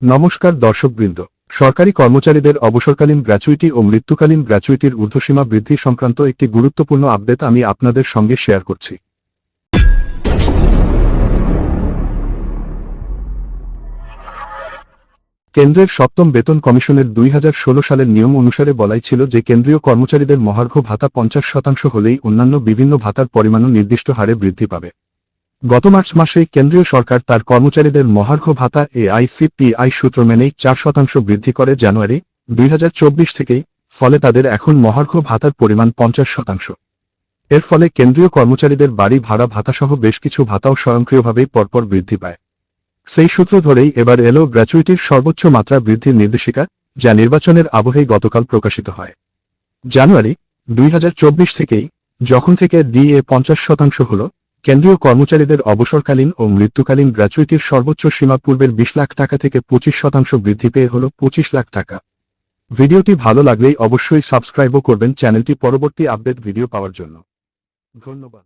নমস্কার দর্শকবৃন্দ, সরকারি কর্মচারীদের অবসরকালীন গ্র্যাচুইটি ও মৃত্যুকালীন গ্র্যাচুইটির ঊর্ধ্বসীমা বৃদ্ধি সংক্রান্ত একটি গুরুত্বপূর্ণ আপডেট আমি আপনাদের সঙ্গে শেয়ার করছি। কেন্দ্রের সপ্তম বেতন কমিশনের 2016 সালের নিয়ম অনুসারে বলাই ছিল যে কেন্দ্রীয় কর্মচারীদের মহার্ঘ ভাতা 50% হলেই অন্যান্য বিভিন্ন ভাতার পরিমাণও নির্দিষ্ট হারে বৃদ্ধি পাবে। গত মার্চ মাসে কেন্দ্রীয় সরকার তার কর্মচারীদের মহার্ঘ ভাতা AICPI সূত্র মেনেই 4% বৃদ্ধি করে জানুয়ারি 2024 থেকেই, ফলে তাদের এখন মহার্ঘ ভাতার পরিমাণ 50%। এর ফলে কেন্দ্রীয় কর্মচারীদের বাড়ি ভাড়া ভাতাসহ বেশ কিছু ভাতাও স্বয়ংক্রিয়ভাবেই পরপর বৃদ্ধি পায়। সেই সূত্র ধরেই এবার এলো গ্র্যাচুইটির সর্বোচ্চ মাত্রা বৃদ্ধির নির্দেশিকা, যা নির্বাচনের আবহেই গতকাল প্রকাশিত হয়। জানুয়ারি 2024 থেকেই, যখন থেকে DA 50% হল, কেন্দ্রীয় কর্মচারীদের অবসরকালীন ও মৃত্যুকালীন গ্র্যাচুইটির সর্বোচ্চ সীমা পূর্বের 20 লাখ টাকা থেকে 25% বৃদ্ধি পেয়ে হল 25 লাখ টাকা। ভিডিওটি ভালো লাগলেই অবশ্যই সাবস্ক্রাইবও করবেন চ্যানেলটি পরবর্তী আপডেট ভিডিও পাওয়ার জন্য। ধন্যবাদ।